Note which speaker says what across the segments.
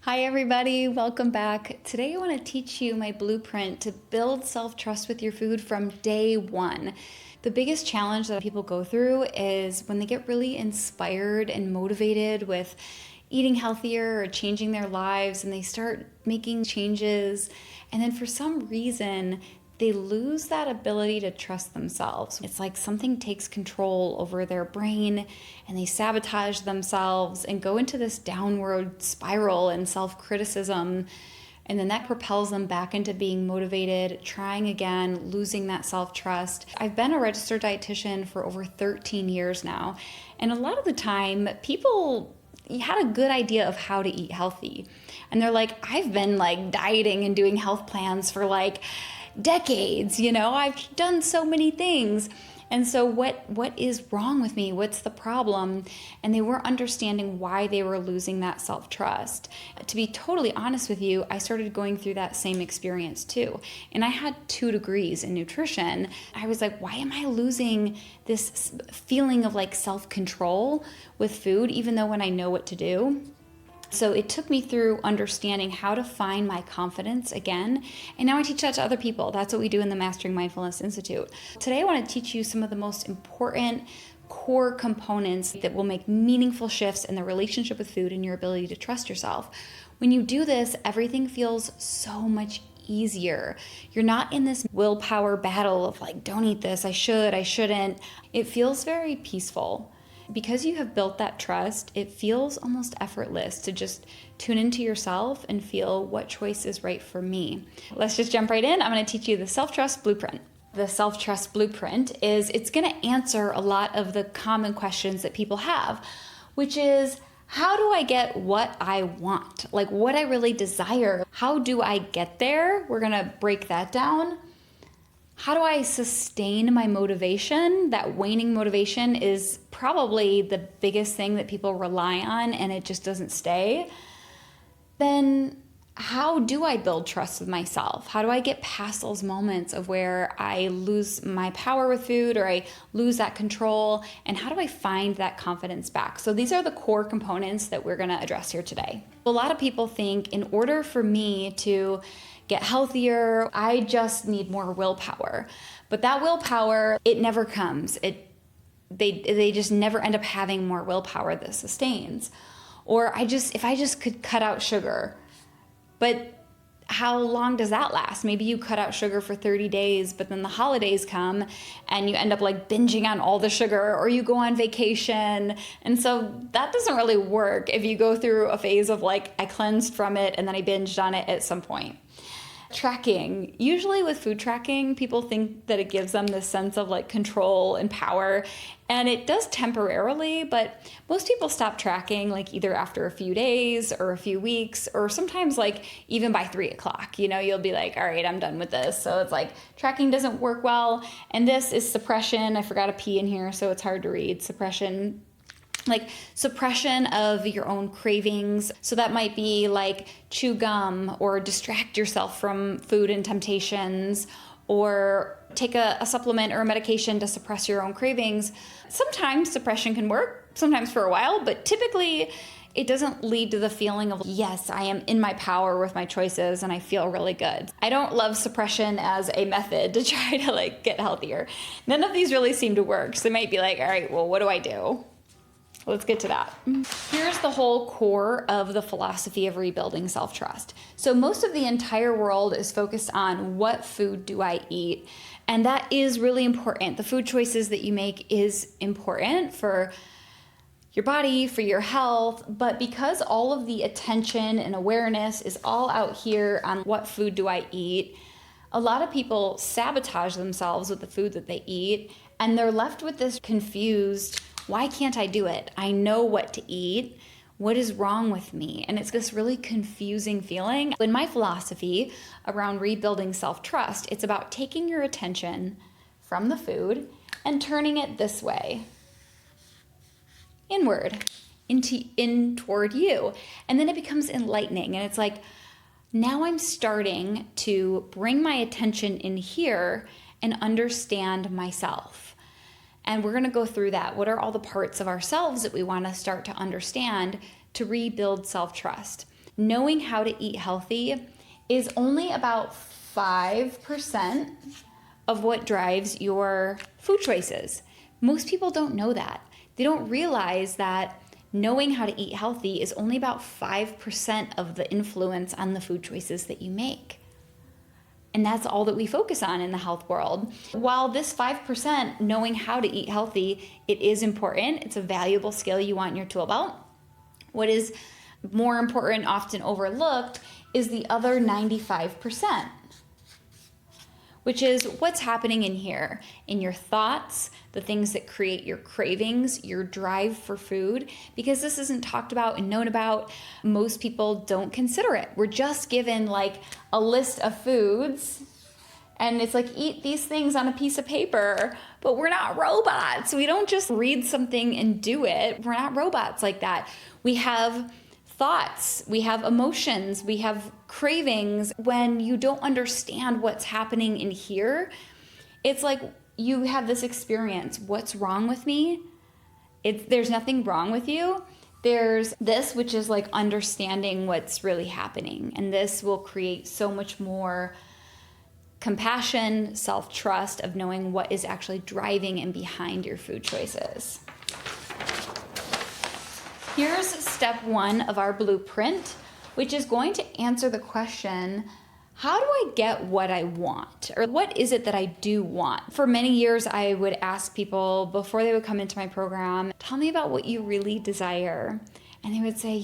Speaker 1: Hi everybody, welcome back. Today I want to teach you my blueprint to build self-trust with your food from day one. The biggest challenge that people go through is when they get really inspired and motivated with eating healthier or changing their lives and they start making changes, and then for some reason they lose that ability to trust themselves. It's like something takes control over their brain and they sabotage themselves and go into this downward spiral and self-criticism. And then that propels them back into being motivated, trying again, losing that self-trust. I've been a registered dietitian for over 13 years now. And a lot of the time, people had a good idea of how to eat healthy. And they're like, I've been dieting and doing health plans for decades, I've done so many things. And so what is wrong with me? What's the problem? And they weren't understanding why they were losing that self-trust. To be totally honest with you, I started going through that same experience too. And I had 2 degrees in nutrition. I was like, why am I losing this feeling of self-control with food, even though when I know what to do? So it took me through understanding how to find my confidence again. And now I teach that to other people. That's what we do in the Mastering Mindfulness Institute. Today I want to teach you some of the most important core components that will make meaningful shifts in the relationship with food and your ability to trust yourself. When you do this, everything feels so much easier. You're not in this willpower battle of don't eat this, I should, I shouldn't. It feels very peaceful. Because you have built that trust, it feels almost effortless to just tune into yourself and feel what choice is right for me. Let's just jump right in. I'm going to teach you the self-trust blueprint. The self-trust blueprint it's going to answer a lot of the common questions that people have, which is, how do I get what I want? What I really desire. How do I get there? We're going to break that down. How do I sustain my motivation? That waning motivation is probably the biggest thing that people rely on and it just doesn't stay. Then how do I build trust with myself? How do I get past those moments of where I lose my power with food or I lose that control? And how do I find that confidence back? So these are the core components that we're going to address here today. A lot of people think in order for me to get healthier, I just need more willpower. But that willpower, it never comes. They just never end up having more willpower that sustains. Or if I just could cut out sugar. But how long does that last? Maybe you cut out sugar for 30 days, but then the holidays come and you end up binging on all the sugar, or you go on vacation. And so that doesn't really work if you go through a phase of I cleansed from it and then I binged on it at some point. Tracking. Usually with food tracking, people think that it gives them this sense of control and power, and it does temporarily, but most people stop tracking either after a few days or a few weeks, or sometimes even by 3 o'clock, you'll be all right, I'm done with this. So it's tracking doesn't work well. And this is suppression. I forgot a P in here, so it's hard to read. Suppression. Suppression of your own cravings. So that might be chew gum or distract yourself from food and temptations, or take a supplement or a medication to suppress your own cravings. Sometimes suppression can work, sometimes for a while, but typically it doesn't lead to the feeling of, yes, I am in my power with my choices and I feel really good. I don't love suppression as a method to try to get healthier. None of these really seem to work. So they might be all right, well, what do I do? Let's get to that. Here's the whole core of the philosophy of rebuilding self-trust. So most of the entire world is focused on what food do I eat? And that is really important. The food choices that you make is important for your body, for your health. But because all of the attention and awareness is all out here on what food do I eat, a lot of people sabotage themselves with the food that they eat, and they're left with this confused, why can't I do it? I know what to eat. What is wrong with me? And it's this really confusing feeling. In my philosophy around rebuilding self-trust, it's about taking your attention from the food and turning it this way, inward, in toward you. And then it becomes enlightening. And it's now I'm starting to bring my attention in here and understand myself. And we're going to go through that. What are all the parts of ourselves that we want to start to understand to rebuild self-trust? knowing how to eat healthy is only about 5% of what drives your food choices. Most people don't know that. They don't realize that knowing how to eat healthy is only about 5% of the influence on the food choices that you make. And that's all that we focus on in the health world. While this 5%, knowing how to eat healthy, it is important. It's a valuable skill you want in your tool belt. What is more important, often overlooked, is the other 95%, which is what's happening in here, in your thoughts, the things that create your cravings, your drive for food. Because this isn't talked about and known about, most people don't consider it. We're just given like a list of foods, and it's like, eat these things on a piece of paper, but we're not robots. We don't just read something and do it. We're not robots like that. We have thoughts, we have emotions, we have cravings. When you don't understand what's happening in here, it's like you have this experience. What's wrong with me? There's nothing wrong with you. There's this, which is like understanding what's really happening. And this will create so much more compassion, self-trust of knowing what is actually driving and behind your food choices. Here's step 1 of our blueprint, which is going to answer the question, how do I get what I want? Or what is it that I do want? For many years, I would ask people before they would come into my program, tell me about what you really desire. And they would say,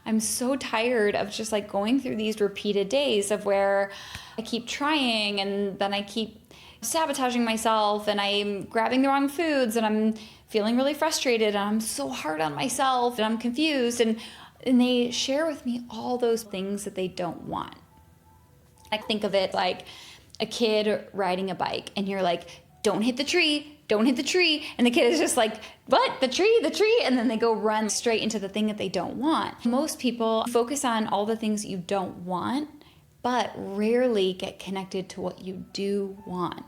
Speaker 1: I'm so tired of just like going through these repeated days of where I keep trying and then I keep sabotaging myself and I'm grabbing the wrong foods and I'm feeling really frustrated and I'm so hard on myself and I'm confused. And they share with me all those things that they don't want. I think of it like a kid riding a bike and you're like, don't hit the tree, don't hit the tree. And the kid is just like, what? The tree? And then they go run straight into the thing that they don't want. Most people focus on all the things you don't want, but rarely get connected to what you do want.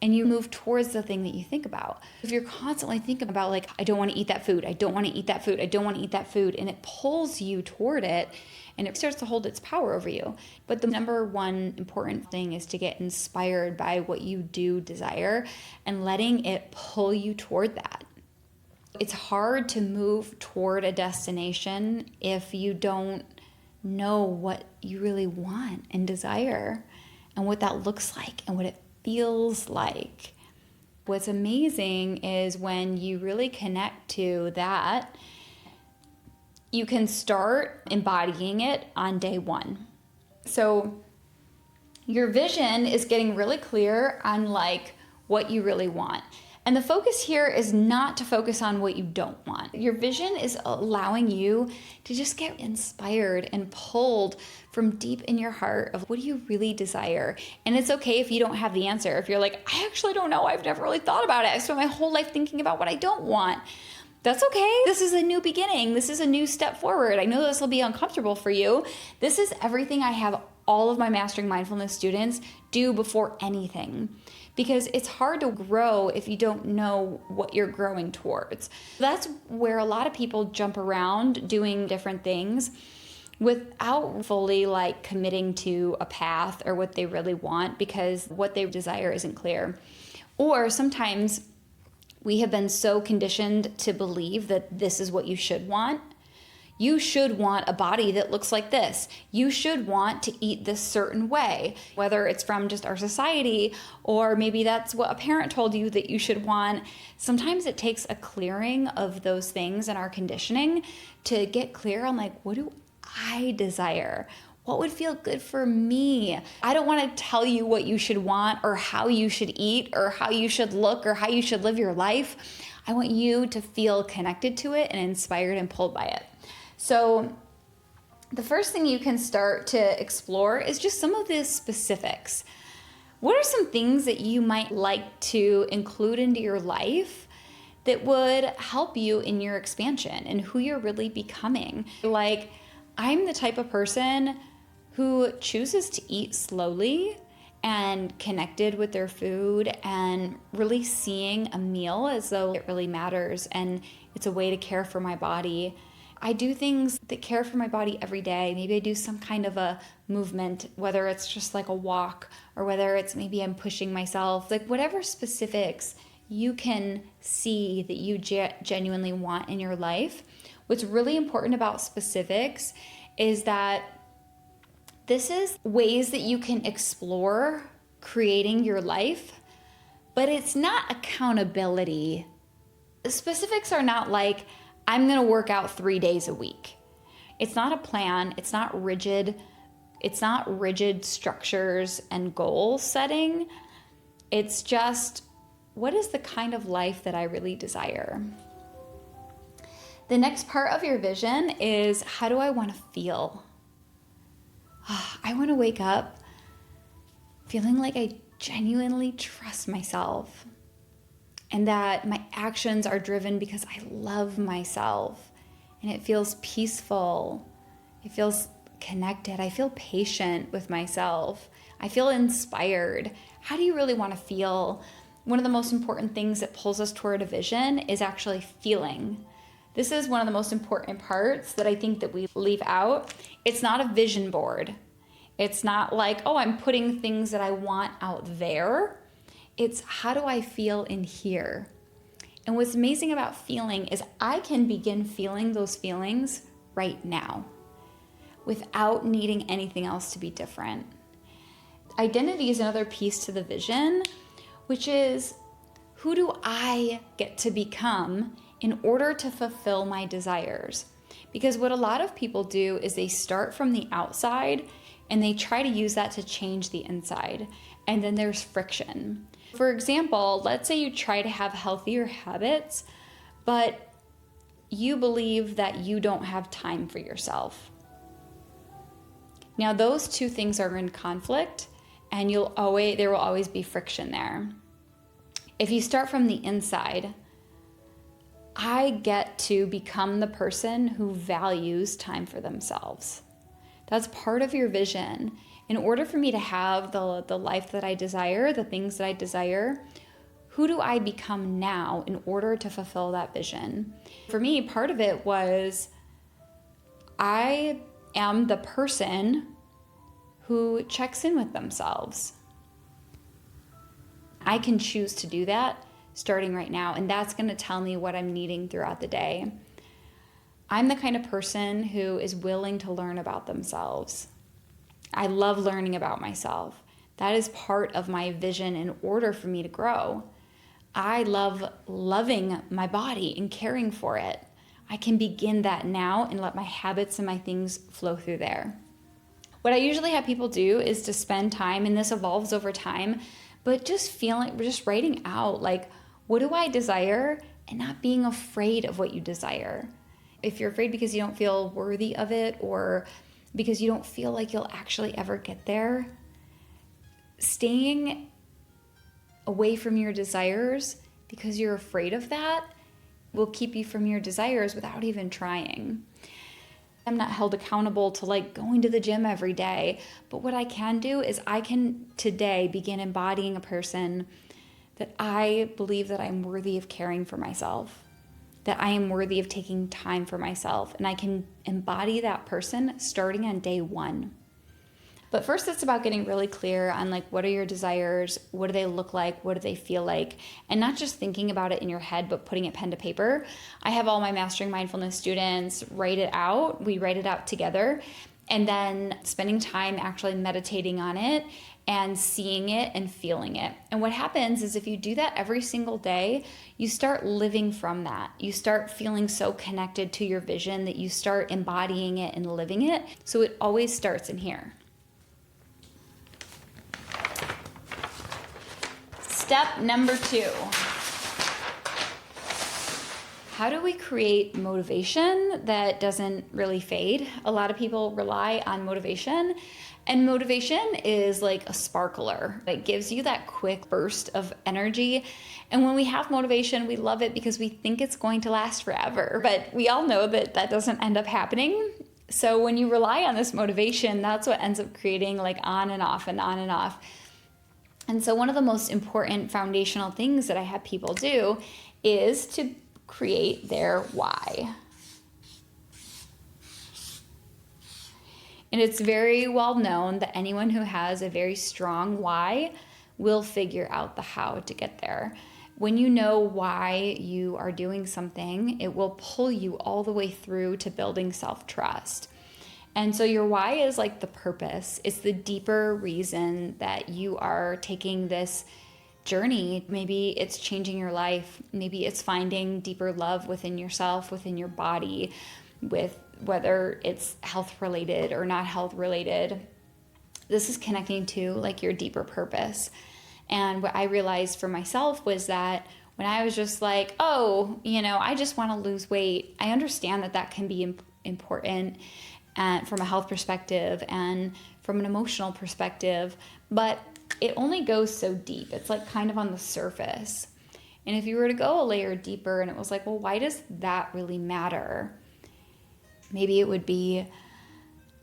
Speaker 1: And you move towards the thing that you think about. If you're constantly thinking about like, I don't want to eat that food, I don't want to eat that food, I don't want to eat that food, and it pulls you toward it, and it starts to hold its power over you. But the number one important thing is to get inspired by what you do desire and letting it pull you toward that. It's hard to move toward a destination if you don't know what you really want and desire and what that looks like and what it feels like. What's amazing is when you really connect to that, you can start embodying it on day 1. So your vision is getting really clear on like what you really want. And the focus here is not to focus on what you don't want. Your vision is allowing you to just get inspired and pulled from deep in your heart of what do you really desire. And it's okay if you don't have the answer. If you're like, I actually don't know, I've never really thought about it. I spent my whole life thinking about what I don't want. That's okay. This is a new beginning. This is a new step forward. I know this will be uncomfortable for you. This is everything I have all of my Mastering Mindfulness students do before anything. Because it's hard to grow if you don't know what you're growing towards. That's where a lot of people jump around doing different things without fully like committing to a path or what they really want because what they desire isn't clear. Or sometimes we have been so conditioned to believe that this is what you should want. You should want a body that looks like this. You should want to eat this certain way, whether it's from just our society or maybe that's what a parent told you that you should want. Sometimes it takes a clearing of those things in our conditioning to get clear on like, what do I desire? What would feel good for me? I don't want to tell you what you should want or how you should eat or how you should look or how you should live your life. I want you to feel connected to it and inspired and pulled by it. So the first thing you can start to explore is just some of the specifics. What are some things that you might like to include into your life that would help you in your expansion and who you're really becoming? Like, I'm the type of person who chooses to eat slowly and connected with their food and really seeing a meal as though it really matters and it's a way to care for my body. I do things that care for my body every day. Maybe I do some kind of a movement, whether it's just like a walk or whether it's maybe I'm pushing myself, like whatever specifics you can see that you genuinely want in your life. What's really important about specifics is that this is ways that you can explore creating your life, but it's not accountability. Specifics are not like, I'm going to work out 3 days a week. It's not a plan. It's not rigid. It's not rigid structures and goal setting. It's just, what is the kind of life that I really desire? The next part of your vision is, how do I want to feel? I want to wake up feeling like I genuinely trust myself and that my actions are driven because I love myself and it feels peaceful. It feels connected. I feel patient with myself. I feel inspired. How do you really want to feel? One of the most important things that pulls us toward a vision is actually feeling. This is one of the most important parts that I think that we leave out. It's not a vision board. It's not like, oh, I'm putting things that I want out there. It's, how do I feel in here? And what's amazing about feeling is I can begin feeling those feelings right now without needing anything else to be different. Identity is another piece to the vision, which is, who do I get to become in order to fulfill my desires? Because what a lot of people do is they start from the outside and they try to use that to change the inside. And then there's friction. For example, let's say you try to have healthier habits, but you believe that you don't have time for yourself. Now, those two things are in conflict, and there will always be friction there. If you start from the inside, I get to become the person who values time for themselves. That's part of your vision. In order for me to have the life that I desire, the things that I desire, who do I become now in order to fulfill that vision? For me, part of it was, I am the person who checks in with themselves. I can choose to do that starting right now, and that's going to tell me what I'm needing throughout the day. I'm the kind of person who is willing to learn about themselves. I love learning about myself. That is part of my vision in order for me to grow. I love loving my body and caring for it. I can begin that now and let my habits and my things flow through there. What I usually have people do is to spend time, and this evolves over time, but just writing out, like, what do I desire, and not being afraid of what you desire. If you're afraid because you don't feel worthy of it, or because you don't feel like you'll actually ever get there, staying away from your desires because you're afraid of that will keep you from your desires without even trying. I'm not held accountable to like going to the gym every day, but what I can do is I can today begin embodying a person that I believe that I'm worthy of caring for myself, that I am worthy of taking time for myself, and I can embody that person starting on day one. But first, it's about getting really clear on like, what are your desires? What do they look like? What do they feel like? And not just thinking about it in your head, but putting it pen to paper. I have all my Mastering Mindfulness students write it out. We write it out together, and then spending time actually meditating on it and seeing it and feeling it. And what happens is if you do that every single day, you start living from that. You start feeling so connected to your vision that you start embodying it and living it. So it always starts in here. Step number 2. How do we create motivation that doesn't really fade? A lot of people rely on motivation, and motivation is like a sparkler. It gives you that quick burst of energy. And when we have motivation, we love it because we think it's going to last forever. But we all know that that doesn't end up happening. So when you rely on this motivation, that's what ends up creating like on and off and on and off. And so one of the most important foundational things that I have people do is to create their why. And it's very well known that anyone who has a very strong why will figure out the how to get there. When you know why you are doing something, it will pull you all the way through to building self-trust. And so your why is like the purpose. It's the deeper reason that you are taking this journey. Maybe it's changing your life. Maybe it's finding deeper love within yourself, within your body, with whether it's health related or not health related. This is connecting to like your deeper purpose. And what I realized for myself was that when I was just like, oh, I just want to lose weight, I understand that that can be important and from a health perspective and from an emotional perspective, but it only goes so deep. It's like kind of on the surface. And if you were to go a layer deeper and it was like, well, why does that really matter? Maybe it would be,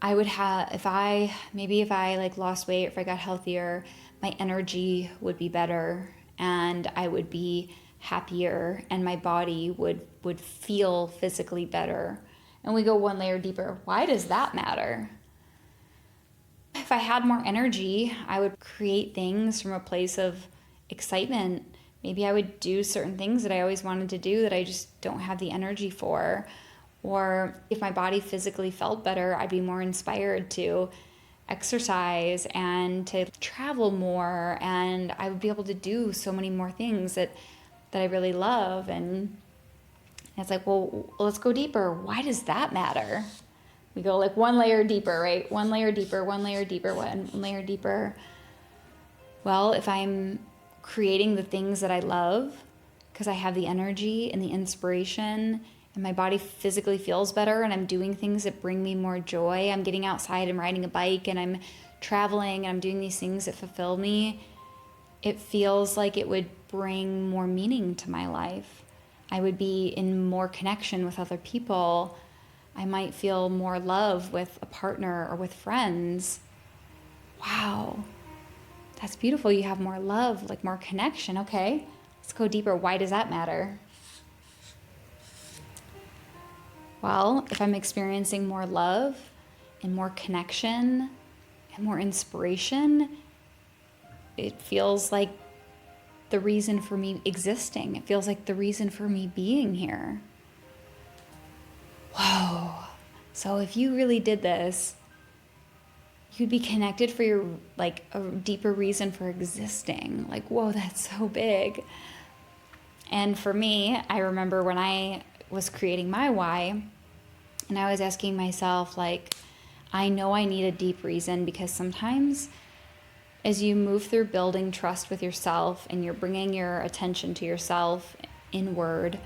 Speaker 1: if I like lost weight, if I got healthier, my energy would be better and I would be happier and my body would feel physically better. And we go one layer deeper. Why does that matter? If I had more energy, I would create things from a place of excitement. Maybe I would do certain things that I always wanted to do that I just don't have the energy for. Or if my body physically felt better, I'd be more inspired to exercise and to travel more, and I would be able to do so many more things that I really love. And it's like, well, let's go deeper. Why does that matter? We go like one layer deeper, right? One layer deeper, one layer deeper, one layer deeper. Well, if I'm creating the things that I love because I have the energy and the inspiration and my body physically feels better and I'm doing things that bring me more joy, I'm getting outside and riding a bike and I'm traveling and I'm doing these things that fulfill me, it feels like it would bring more meaning to my life. I would be in more connection with other people. I might feel more love with a partner or with friends. Wow, that's beautiful. You have more love, like more connection. Okay, let's go deeper. Why does that matter? Well, if I'm experiencing more love and more connection and more inspiration, it feels like the reason for me existing. It feels like the reason for me being here. Whoa. So if you really did this, you'd be connected for your, like, a deeper reason for existing. Like, whoa, that's so big. And for me, I remember when I was creating my why, and I was asking myself, like, I know I need a deep reason, because sometimes as you move through building trust with yourself and you're bringing your attention to yourself inward,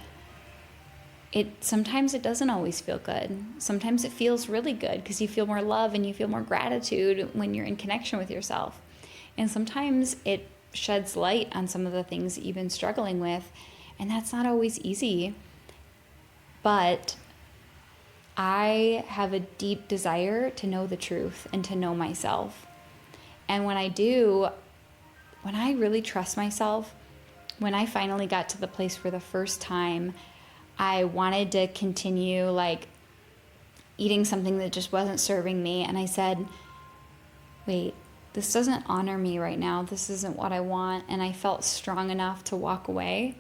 Speaker 1: sometimes it doesn't always feel good. Sometimes it feels really good because you feel more love and you feel more gratitude when you're in connection with yourself. And sometimes it sheds light on some of the things that you've been struggling with, and that's not always easy. But I have a deep desire to know the truth and to know myself. And when I do, when I really trust myself, when I finally got to the place for the first time I wanted to continue like eating something that just wasn't serving me, and I said, wait, this doesn't honor me right now. This isn't what I want. And I felt strong enough to walk away.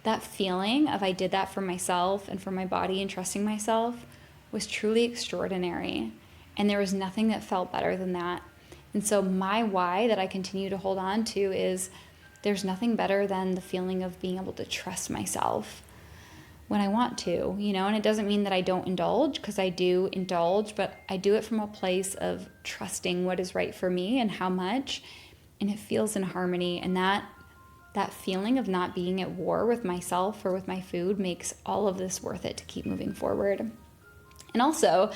Speaker 1: That feeling of I did that for myself and for my body and trusting myself was truly extraordinary. And there was nothing that felt better than that. And so my why that I continue to hold on to is there's nothing better than the feeling of being able to trust myself when I want to, and it doesn't mean that I don't indulge, because I do indulge, but I do it from a place of trusting what is right for me and how much, and it feels in harmony. And that feeling of not being at war with myself or with my food makes all of this worth it to keep moving forward. And also,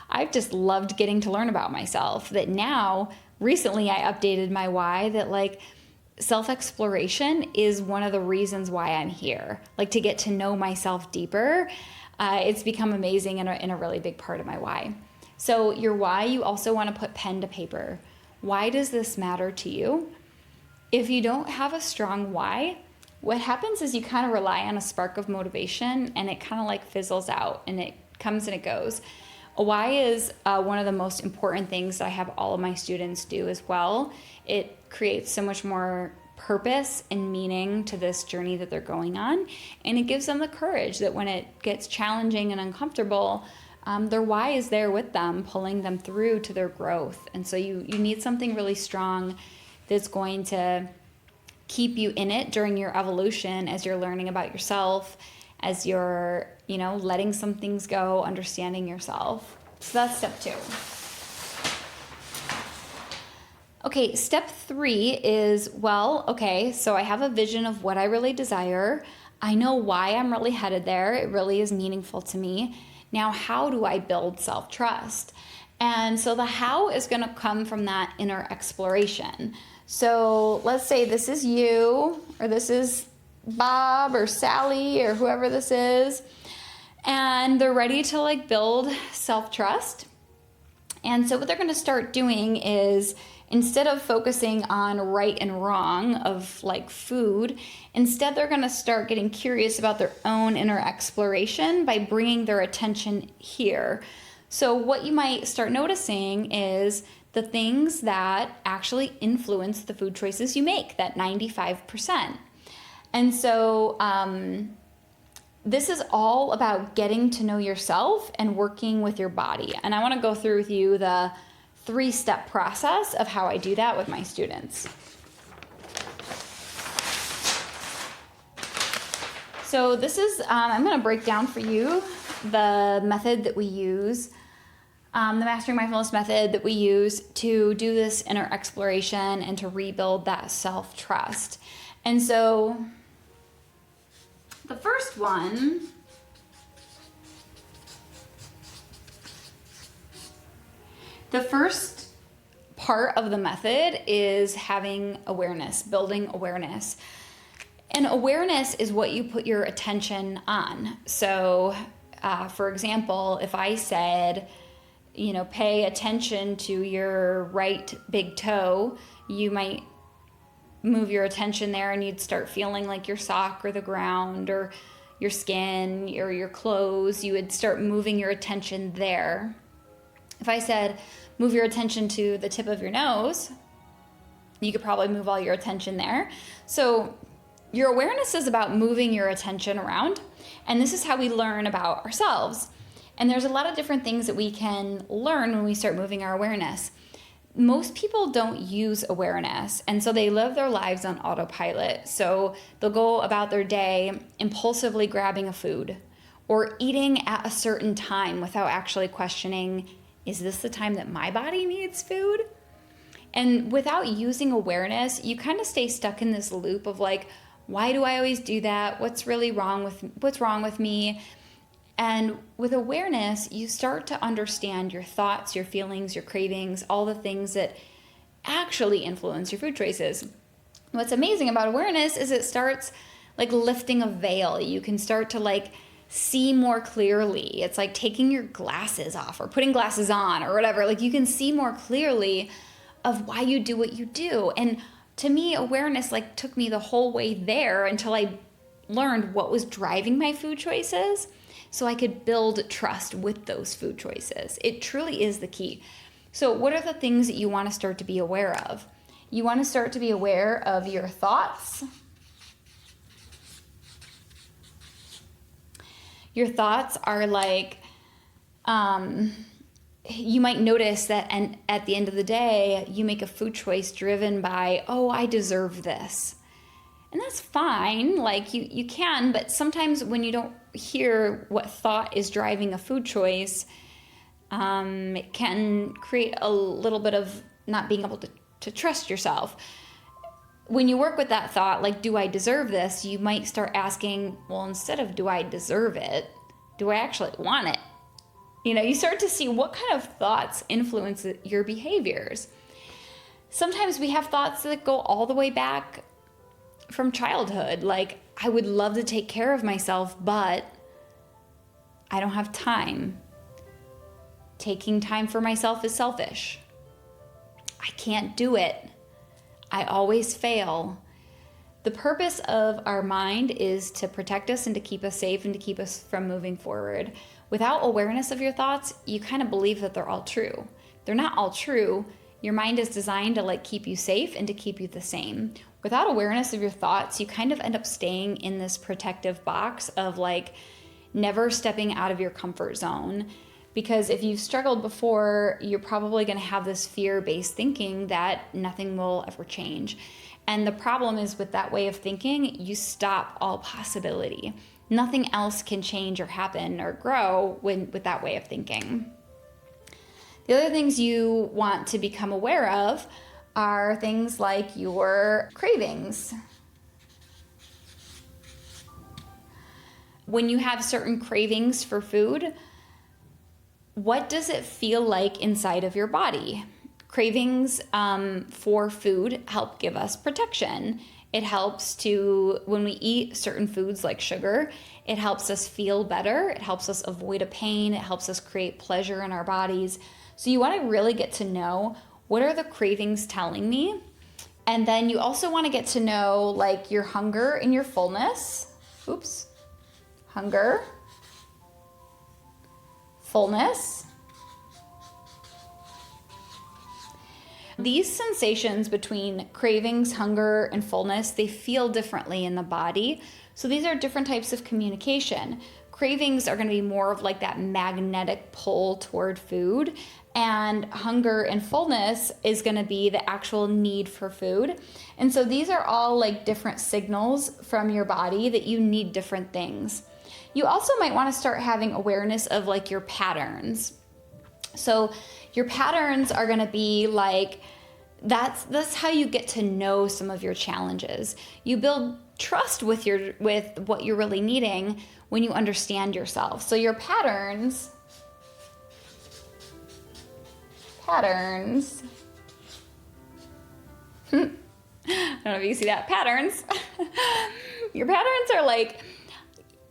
Speaker 1: I've just loved getting to learn about myself, that now, recently I updated my why, that like self-exploration is one of the reasons why I'm here, like to get to know myself deeper. It's become amazing and a really big part of my why. So your why, you also want to put pen to paper. Why does this matter to you? If you don't have a strong why, what happens is you kind of rely on a spark of motivation and it kind of like fizzles out and it comes and it goes. A why is one of the most important things that I have all of my students do as well. It creates so much more purpose and meaning to this journey that they're going on, and it gives them the courage that when it gets challenging and uncomfortable, their why is there with them, pulling them through to their growth. And so you need something really strong that's going to keep you in it during your evolution as you're learning about yourself, as you're, letting some things go, understanding yourself. So that's step 2. Okay, step 3 is, so I have a vision of what I really desire. I know why I'm really headed there. It really is meaningful to me. Now, how do I build self-trust? And so the how is going to come from that inner exploration. So let's say this is you, or this is Bob or Sally or whoever this is, and they're ready to build self-trust. And so what they're going to start doing is, instead of focusing on right and wrong of food, instead they're going to start getting curious about their own inner exploration by bringing their attention here. So what you might start noticing is the things that actually influence the food choices you make, that 95%. And so this is all about getting to know yourself and working with your body. And I want to go through with you the 3-step process of how I do that with my students. So this is, I'm going to break down for you the method that we use, the Mastering Mindfulness method that we use to do this inner exploration and to rebuild that self-trust. And so the first one, the first part of the method is having awareness, building awareness. And awareness is what you put your attention on. So, for example, if I said, pay attention to your right big toe, you might move your attention there and you'd start feeling like your sock or the ground or your skin or your clothes. You would start moving your attention there. If I said, move your attention to the tip of your nose, you could probably move all your attention there. So your awareness is about moving your attention around, and this is how we learn about ourselves. And there's a lot of different things that we can learn when we start moving our awareness. Most people don't use awareness, and so they live their lives on autopilot. So they'll go about their day impulsively grabbing a food or eating at a certain time without actually questioning, is this the time that my body needs food? And without using awareness, you kind of stay stuck in this loop of why do I always do that? What's wrong with me? And with awareness, you start to understand your thoughts, your feelings, your cravings, all the things that actually influence your food choices. What's amazing about awareness is it starts lifting a veil. You can start to see more clearly. It's like taking your glasses off or putting glasses on or whatever. You can see more clearly of why you do what you do. And to me, awareness took me the whole way there until I learned what was driving my food choices so I could build trust with those food choices. It truly is the key. So what are the things that you want to start to be aware of? You want to start to be aware of your thoughts. Your thoughts are you might notice that, and at the end of the day, you make a food choice driven by, oh, I deserve this. And that's fine, you can, but sometimes when you don't hear what thought is driving a food choice, it can create a little bit of not being able to trust yourself. When you work with that thought, do I deserve this? You might start asking, well, instead of do I deserve it, do I actually want it? You start to see what kind of thoughts influence your behaviors. Sometimes we have thoughts that go all the way back from childhood. I would love to take care of myself, but I don't have time. Taking time for myself is selfish. I can't do it. I always fail. The purpose of our mind is to protect us and to keep us safe and to keep us from moving forward. Without awareness of your thoughts, you kind of believe that they're all true. They're not all true. Your mind is designed to like keep you safe and to keep you the same. Without awareness of your thoughts, you kind of end up staying in this protective box of like never stepping out of your comfort zone. Because if you've struggled before, you're probably going to have this fear-based thinking that nothing will ever change. And the problem is with that way of thinking, you stop all possibility. Nothing else can change or happen or grow with that way of thinking. The other things you want to become aware of are things like your cravings. When you have certain cravings for food, what does it feel like inside of your body? Cravings for food help give us protection. It helps to, when we eat certain foods like sugar, it helps us feel better. It helps us avoid a pain. It helps us create pleasure in our bodies. So you want to really get to know, what are the cravings telling me? And then you also want to get to know like your hunger and your fullness. Hunger, fullness. These sensations between cravings, hunger, and fullness, they feel differently in the body. So these are different types of communication. Cravings are going to be more of like that magnetic pull toward food, and hunger and fullness is going to be the actual need for food. And so these are all like different signals from your body that you need different things. You also might want to start having awareness of like your patterns. So your patterns are going to be like, that's how you get to know some of your challenges. You build trust with what you're really needing when you understand yourself. So your patterns. I don't know if you see that. Patterns. Your patterns are like,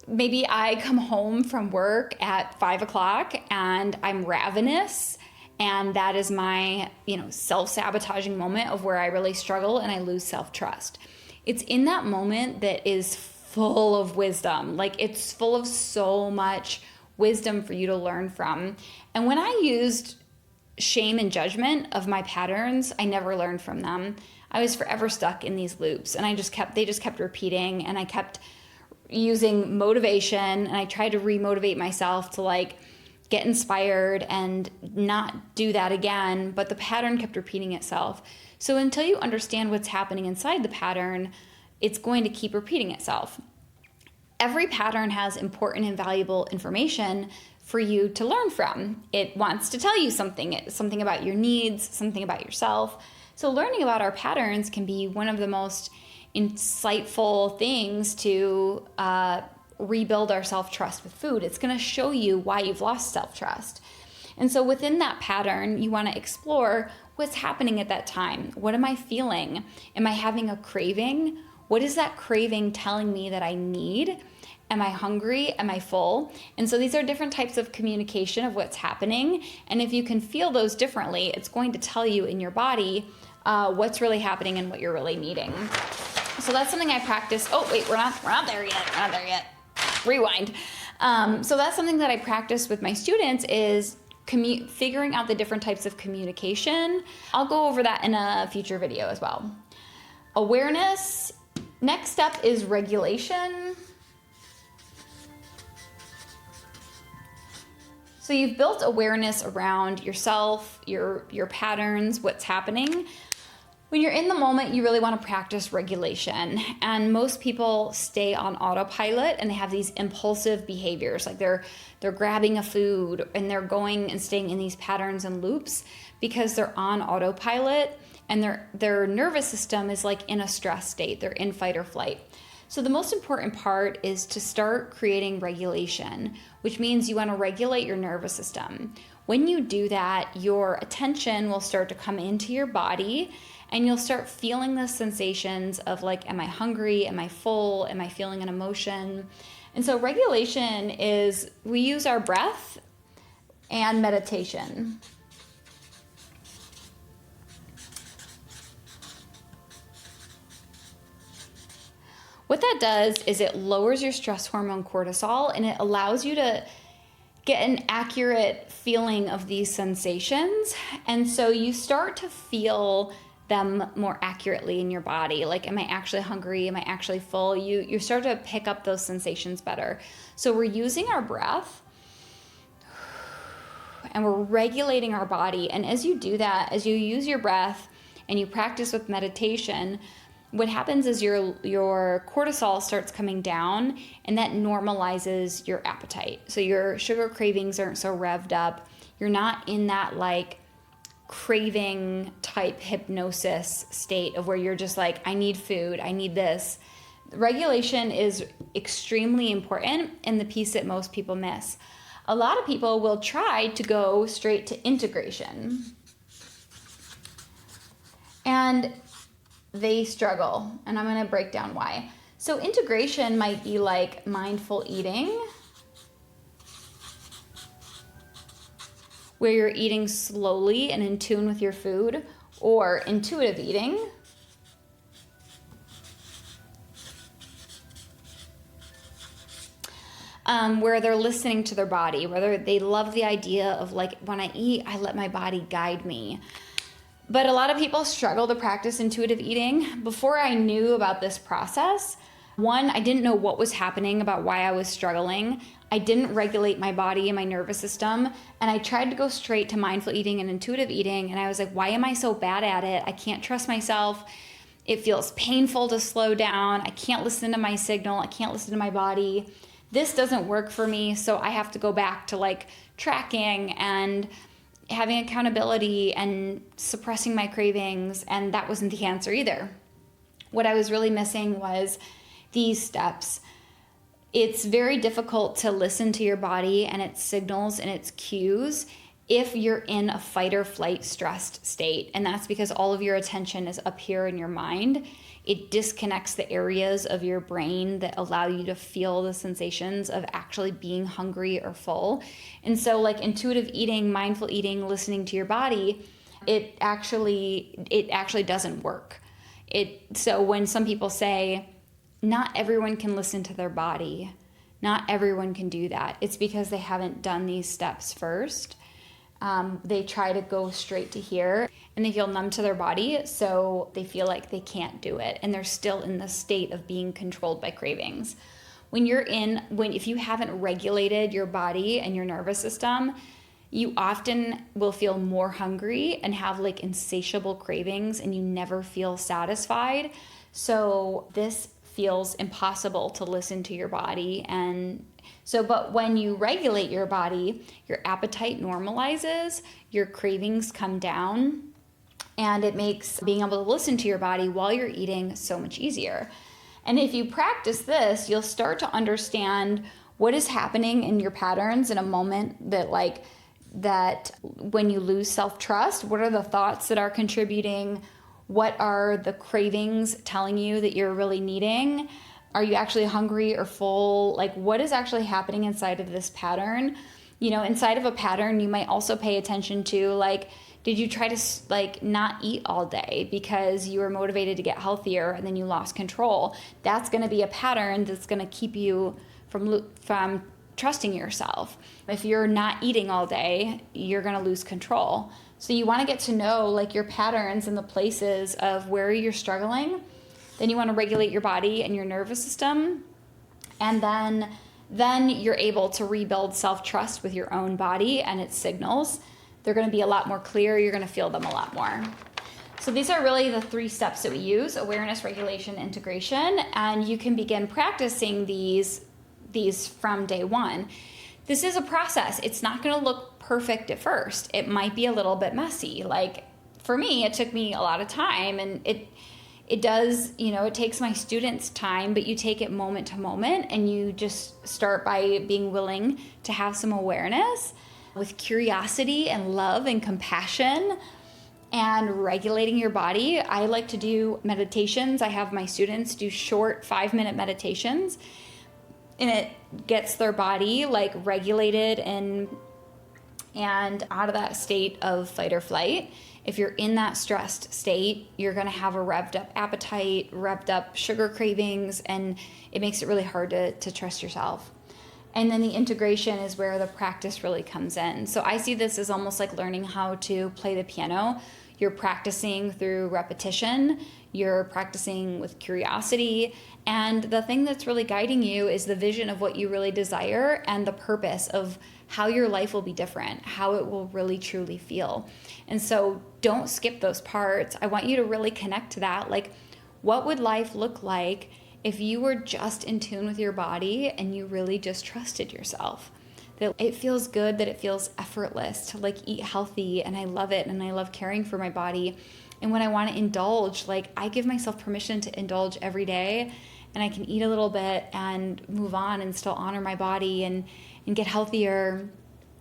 Speaker 1: maybe I come home from work at 5 o'clock and I'm ravenous, and that is my, self-sabotaging moment of where I really struggle and I lose self-trust. It's in that moment that is full of wisdom. Like, it's full of so much wisdom for you to learn from. And when I used shame and judgment of my patterns, I never learned from them. I was forever stuck in these loops, and they just kept repeating, and I kept using motivation, and I tried to re-motivate myself to like get inspired and not do that again, but the pattern kept repeating itself. So until you understand what's happening inside the pattern, it's going to keep repeating itself. Every pattern has important and valuable information for you to learn from. It wants to tell you something about your needs, something about yourself. So learning about our patterns can be one of the most insightful things to rebuild our self-trust with food. It's going to show you why you've lost self-trust. And so within that pattern, you want to explore what's happening at that time. What am I feeling? Am I having a craving? What is that craving telling me that I need? Am I hungry? Am I full? And so these are different types of communication of what's happening. And if you can feel those differently, it's going to tell you in your body what's really happening and what you're really needing. So that's something I practice. Oh, wait, we're not there yet. Rewind. So that's something that I practice with my students is figuring out the different types of communication. I'll go over that in a future video as well. Awareness. Next step is regulation. So you've built awareness around yourself, your patterns, what's happening. When you're in the moment, you really want to practice regulation. And most people stay on autopilot and they have these impulsive behaviors. Like they're grabbing a food and they're going and staying in these patterns and loops because they're on autopilot and their nervous system is like in a stress state. They're in fight or flight. So the most important part is to start creating regulation, which means you want to regulate your nervous system. When you do that, your attention will start to come into your body and you'll start feeling the sensations of like, am I hungry? Am I full? Am I feeling an emotion? And so regulation is, we use our breath and meditation. What that does is it lowers your stress hormone cortisol and it allows you to get an accurate feeling of these sensations. And so you start to feel them more accurately in your body. Like, am I actually hungry? Am I actually full? You start to pick up those sensations better. So we're using our breath and we're regulating our body. And as you do that, as you use your breath and you practice with meditation, what happens is your cortisol starts coming down, and that normalizes your appetite. So your sugar cravings aren't so revved up. You're not in that like craving type hypnosis state of where you're just like, I need food, I need this. Regulation is extremely important and the piece that most people miss. A lot of people will try to go straight to integration, and they struggle, and I'm going to break down why. So integration might be like mindful eating, where you're eating slowly and in tune with your food, or intuitive eating, where they're listening to their body, whether they love the idea of like, when I eat, I let my body guide me. But a lot of people struggle to practice intuitive eating. Before I knew about this process, one, I didn't know what was happening about why I was struggling. I didn't regulate my body and my nervous system. And I tried to go straight to mindful eating and intuitive eating. And I was like, why am I so bad at it? I can't trust myself. It feels painful to slow down. I can't listen to my signal. I can't listen to my body. This doesn't work for me. So I have to go back to like tracking and having accountability and suppressing my cravings, and that wasn't the answer either. What I was really missing was these steps. It's very difficult to listen to your body and its signals and its cues if you're in a fight or flight stressed state, and that's because all of your attention is up here in your mind. It disconnects the areas of your brain that allow you to feel the sensations of actually being hungry or full. And so like intuitive eating, mindful eating, listening to your body, it actually doesn't work. So when some people say, not everyone can listen to their body, not everyone can do that, it's because they haven't done these steps first. They try to go straight to here and they feel numb to their body, so they feel like they can't do it, and they're still in the state of being controlled by cravings. If you haven't regulated your body and your nervous system, you often will feel more hungry and have like insatiable cravings, and you never feel satisfied. So this feels impossible to listen to your body. But when you regulate your body, your appetite normalizes, your cravings come down, and it makes being able to listen to your body while you're eating so much easier. And if you practice this, you'll start to understand what is happening in your patterns in a moment that when you lose self-trust, what are the thoughts that are contributing? What are the cravings telling you that you're really needing? Are you actually hungry or full? Like, what is actually happening inside of this pattern? Inside of a pattern, you might also pay attention to, like, did you try to not eat all day because you were motivated to get healthier and then you lost control? That's going to be a pattern that's going to keep you from trusting yourself. If you're not eating all day, you're going to lose control. So you want to get to know like your patterns and the places of where you're struggling. Then you want to regulate your body and your nervous system. And then you're able to rebuild self-trust with your own body and its signals. They're going to be a lot more clear. You're going to feel them a lot more. So these are really the 3 steps that we use: awareness, regulation, integration. And you can begin practicing these from day one. This is a process. It's not going to look perfect at first. It might be a little bit messy. Like for me, it took me a lot of time, and it does, it takes my students time, but you take it moment to moment, and you just start by being willing to have some awareness with curiosity and love and compassion and regulating your body. I like to do meditations. I have my students do short 5-minute meditations, and it gets their body like regulated and out of that state of fight or flight. If you're in that stressed state, you're going to have a revved up appetite, revved up sugar cravings, and it makes it really hard to trust yourself. And then the integration is where the practice really comes in. So I see this as almost like learning how to play the piano. You're practicing through repetition, you're practicing with curiosity, and the thing that's really guiding you is the vision of what you really desire and the purpose of how your life will be different, how it will really truly feel. And so don't skip those parts. I want you to really connect to that. Like, what would life look like if you were just in tune with your body and you really just trusted yourself? That it feels good, that it feels effortless to like eat healthy, and I love it, and I love caring for my body. And when I want to indulge, like I give myself permission to indulge every day, and I can eat a little bit and move on and still honor my body and get healthier.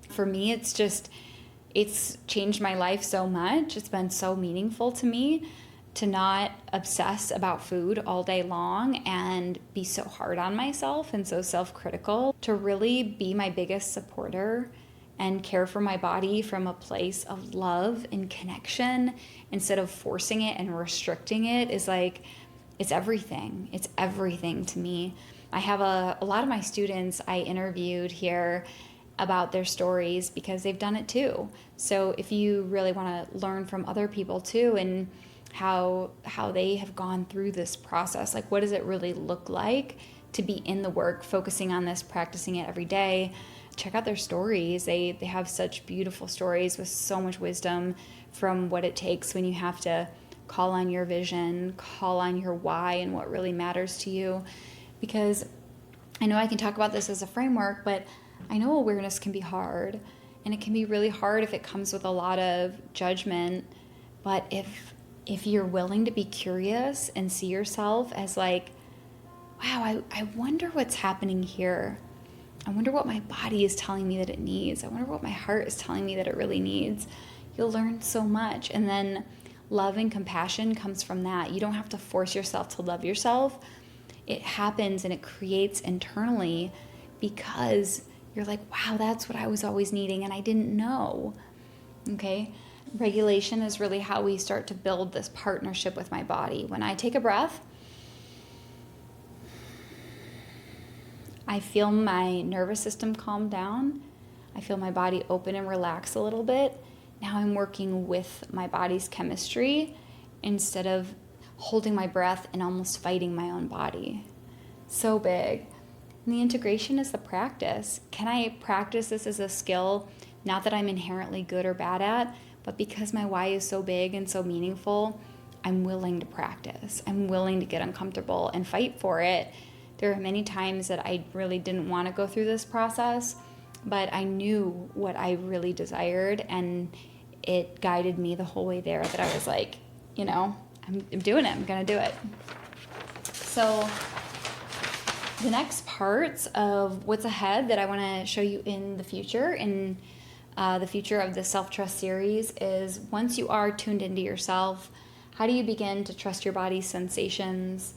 Speaker 1: For me, it's changed my life so much. It's been so meaningful to me to not obsess about food all day long and be so hard on myself and so self-critical, to really be my biggest supporter and care for my body from a place of love and connection instead of forcing it and restricting it is like, it's everything. It's everything to me. I have a lot of my students I interviewed here about their stories because they've done it too. So if you really want to learn from other people too, and how they have gone through this process, like what does it really look like to be in the work, focusing on this, practicing it every day, check out their stories. They have such beautiful stories with so much wisdom from what it takes when you have to call on your vision, call on your why and what really matters to you. Because I know I can talk about this as a framework, but I know awareness can be hard, and it can be really hard if it comes with a lot of judgment. But if you're willing to be curious and see yourself as like, wow, I wonder what's happening here. I wonder what my body is telling me that it needs. I wonder what my heart is telling me that it really needs. You'll learn so much. And then love and compassion comes from that. You don't have to force yourself to love yourself. It happens and it creates internally because you're like, wow, that's what I was always needing and I didn't know. Okay? Regulation is really how we start to build this partnership with my body. When I take a breath, I feel my nervous system calm down. I feel my body open and relax a little bit. Now I'm working with my body's chemistry instead of holding my breath and almost fighting my own body. So big. And the integration is the practice. Can I practice this as a skill? Not that I'm inherently good or bad at, but because my why is so big and so meaningful, I'm willing to practice. I'm willing to get uncomfortable and fight for it. There are many times that I really didn't want to go through this process, but I knew what I really desired, and it guided me the whole way there, that I was like, I'm doing it. I'm going to do it. So the next parts of what's ahead that I want to show you in the future, the future of the Self-Trust series, is once you are tuned into yourself, how do you begin to trust your body's sensations?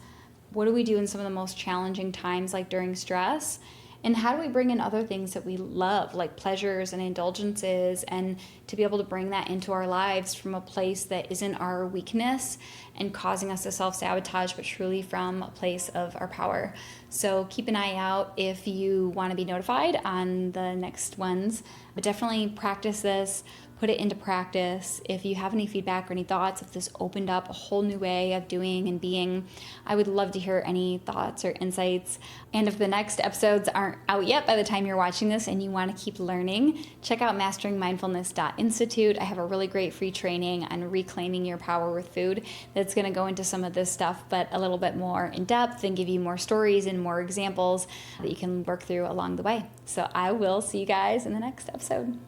Speaker 1: What do we do in some of the most challenging times, like during stress? And how do we bring in other things that we love, like pleasures and indulgences, and to be able to bring that into our lives from a place that isn't our weakness and causing us to self-sabotage, but truly from a place of our power. So keep an eye out if you want to be notified on the next ones, but definitely practice this. Put it into practice. If you have any feedback or any thoughts, if this opened up a whole new way of doing and being, I would love to hear any thoughts or insights. And if the next episodes aren't out yet by the time you're watching this and you want to keep learning, check out masteringmindfulness.institute. I have a really great free training on reclaiming your power with food that's going to go into some of this stuff, but a little bit more in depth and give you more stories and more examples that you can work through along the way. So I will see you guys in the next episode.